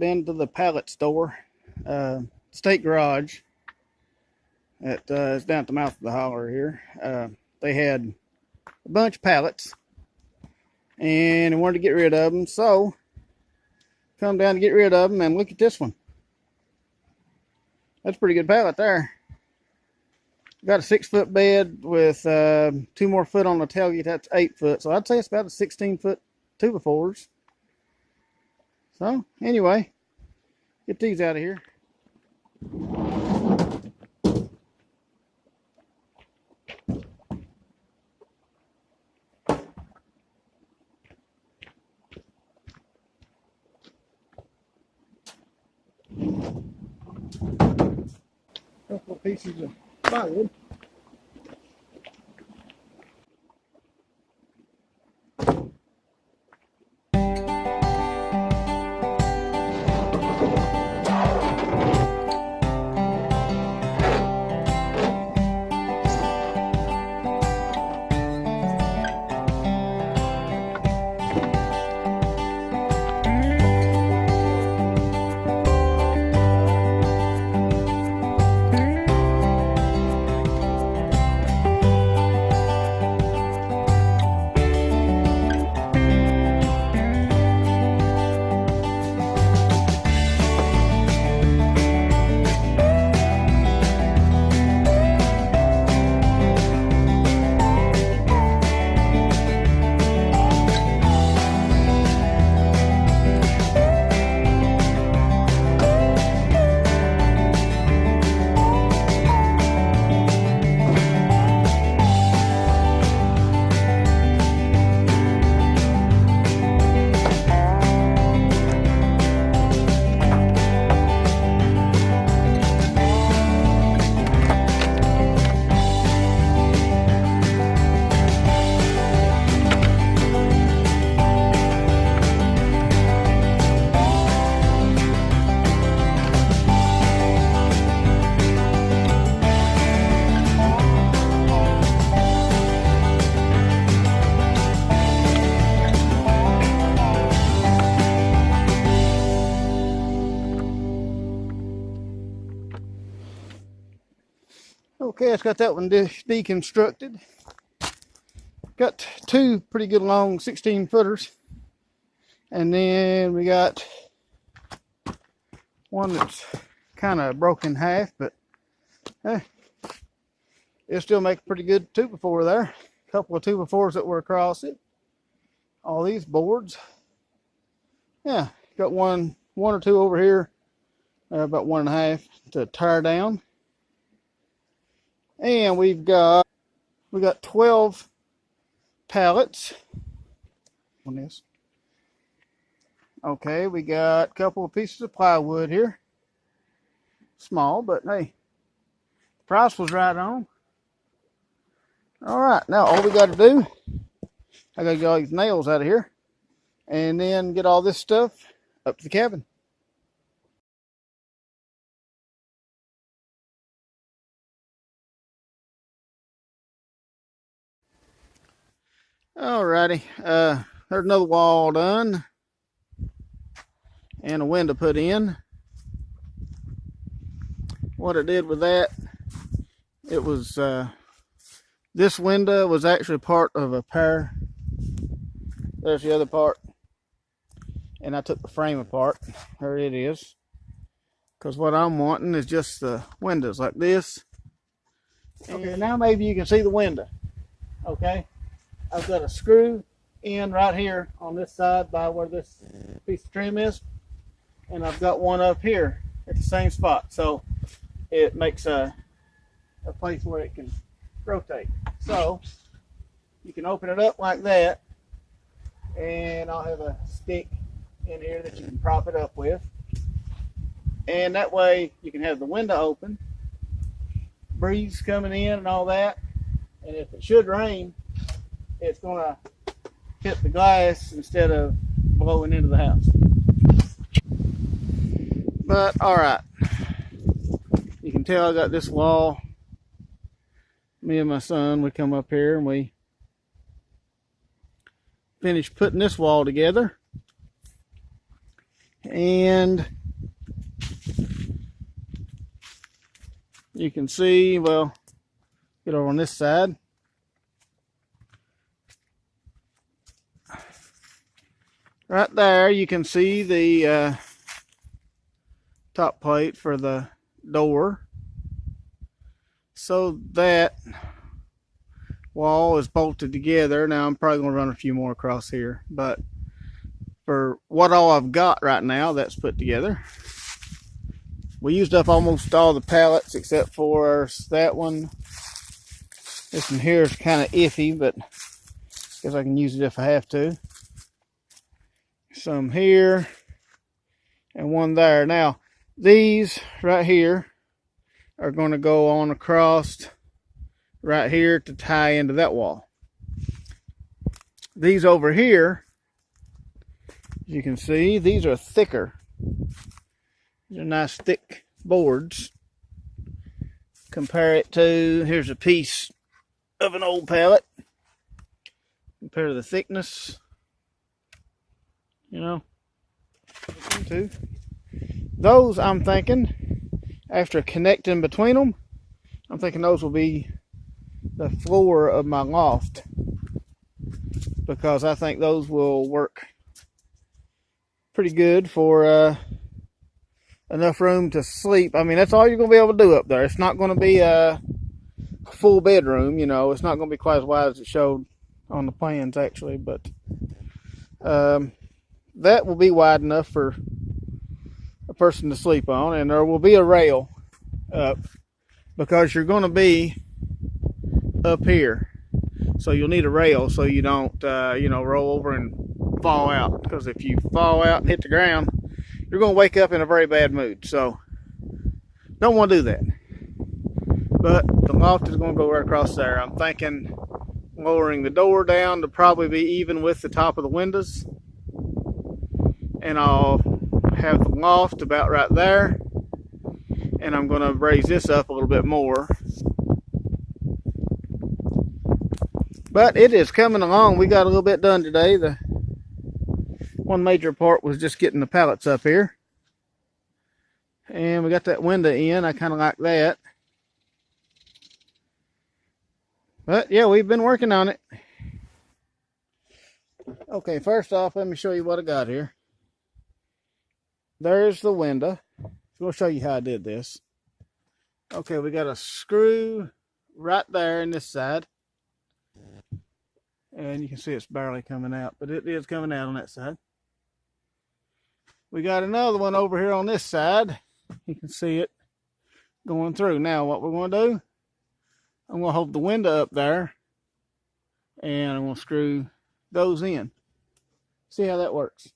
been to the pallet store, State Garage. It's down at the mouth of the holler here. They had a bunch of pallets and I wanted to get rid of them, so come down to get rid of them, and look at this one. That's a pretty good pallet there. Got a 6-foot bed with 2 more foot on the tailgate. That's 8 foot, so I'd say it's about a 16-foot 2x4s. So anyway, get these out of here. Couple of pieces of plywood. Okay, it's got that one deconstructed. Got 2 pretty good long 16-footers. And then we got one that's kind of broken in half, but it'll still make a pretty good 2x4 there. A couple of 2x4s that were across it. All these boards. Yeah, got one or two over here, about 1.5 to tire down. And we got 12 pallets on this. Okay, we got a couple of pieces of plywood here. Small, but hey, the price was right on. All right, now all we got to do, I got to get all these nails out of here and then get all this stuff up to the cabin. Alrighty, there's another wall done and a window put in. What I did with that, it was this window was actually part of a pair. There's the other part, and I took the frame apart. There it is, because what I'm wanting is just the windows like this. Okay, now maybe you can see the window. Okay, I've got a screw in right here on this side by where this piece of trim is, and I've got one up here at the same spot, so it makes a place where it can rotate. So you can open it up like that, and I'll have a stick in here that you can prop it up with, and that way you can have the window open, breeze coming in and all that, and if it should rain, it's going to hit the glass instead of blowing into the house. But all right, you can tell I got this wall. Me and my son, we come up here and we finished putting this wall together, And you can see, well, get over on this side. Right there, you can see the top plate for the door. So that wall is bolted together. Now I'm probably going to run a few more across here, but for what all I've got right now, that's put together. We used up almost all the pallets except for that one. This one here is kind of iffy, but I guess I can use it if I have to. Some here and one there. Now these right here are going to go on across right here to tie into that wall. These over here, as you can see, these are thicker. These are nice thick boards. Compare it to, here's a piece of an old pallet. Compare to the thickness, you know. Those, I'm thinking, after connecting between them, I'm thinking those will be the floor of my loft, because I think those will work pretty good for enough room to sleep. I mean, that's all you're going to be able to do up there. It's not going to be a full bedroom, you know. It's not going to be quite as wide as it showed on the plans, actually, but that will be wide enough for a person to sleep on. And there will be a rail up, because you're going to be up here, so you'll need a rail so you don't you know, roll over and fall out, because if you fall out and hit the ground, you're going to wake up in a very bad mood. So don't want to do that. But the loft is going to go right across there. I'm thinking lowering the door down to probably be even with the top of the windows, and I'll have the loft about right there, and I'm going to raise this up a little bit more. But it is coming along. We got a little bit done today. The one major part was just getting the pallets up here, and we got that window in. I kind of like that. But yeah, we've been working on it. Okay, first off, let me show you what I got here. There's the window. We'll show you how I did this. Okay, we got a screw right there in this side. And you can see it's barely coming out, but it is coming out on that side. We got another one over here on this side. You can see it going through. Now what we're going to do, I'm going to hold the window up there, and I'm going to screw those in. See how that works.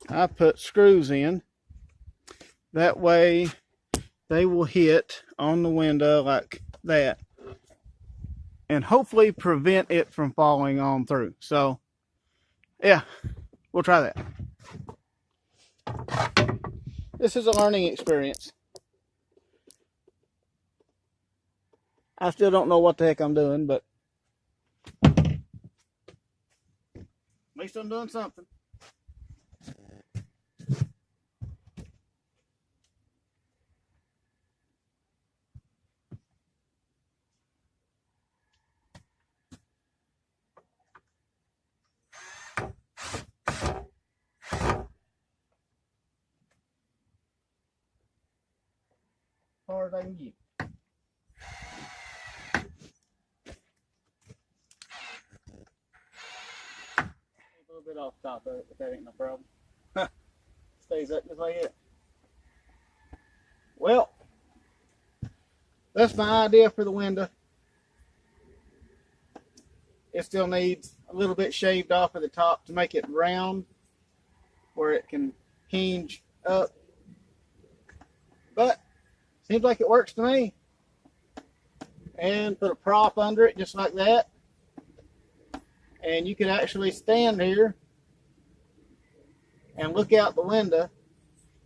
I put screws in. That way they will hit on the window like that, and hopefully prevent it from falling on through. So yeah, we'll try that. This is a learning experience. I still don't know what the heck I'm doing, but at least I'm doing something. As far as I can get. A little bit off top of it, but that ain't no problem. Stays up just like it. Well, that's my idea for the window. It still needs a little bit shaved off at the top to make it round, where it can hinge up. But seems like it works to me. And put a prop under it just like that. And you can actually stand here and look out the window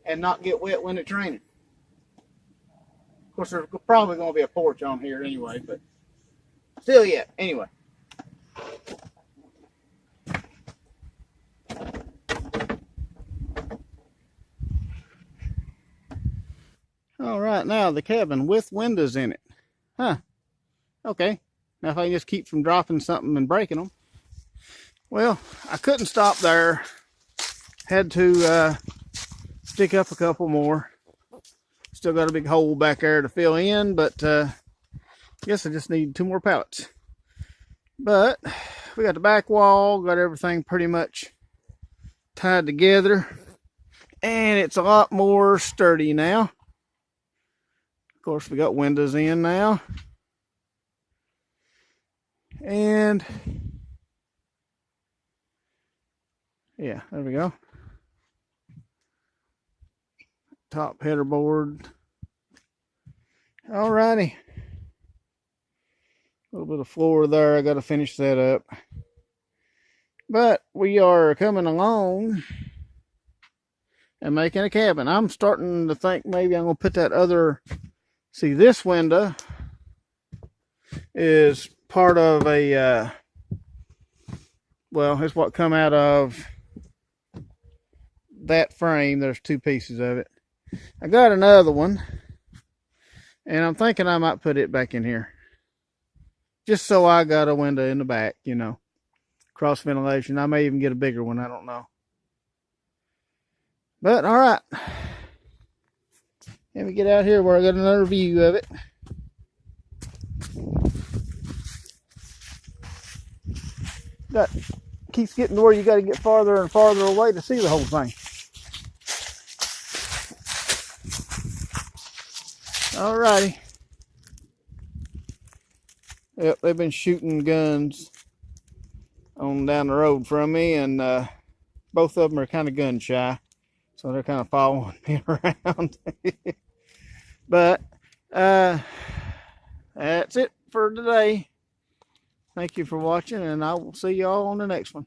and not get wet when it's raining. Of course, there's probably going to be a porch on here anyway, but still, yeah, anyway. All right, now the cabin with windows in it. Huh. Okay. Now if I can just keep from dropping something and breaking them. Well, I couldn't stop there. Had to stick up a couple more. Still got a big hole back there to fill in, but I guess I just need 2 more pallets. But we got the back wall, got everything pretty much tied together, and it's a lot more sturdy now. Of course, we got windows in now, and yeah, there we go. Top header board. Alrighty. A little bit of floor there. I got to finish that up. But we are coming along and making a cabin. I'm starting to think maybe I'm going to put that other... See, this window is part of a... well, it's what come out of that frame. There's 2 pieces of it. I got another one, and I'm thinking I might put it back in here. Just so I got a window in the back, you know. Cross ventilation. I may even get a bigger one. I don't know. But, alright. Let me get out here where I got another view of it. That keeps getting to where you got to get farther and farther away to see the whole thing. Alrighty. Yep, they've been shooting guns on down the road from me, and both of them are kind of gun shy, so they're kind of following me around. But that's it for today. Thank you for watching, and I will see y'all on the next one.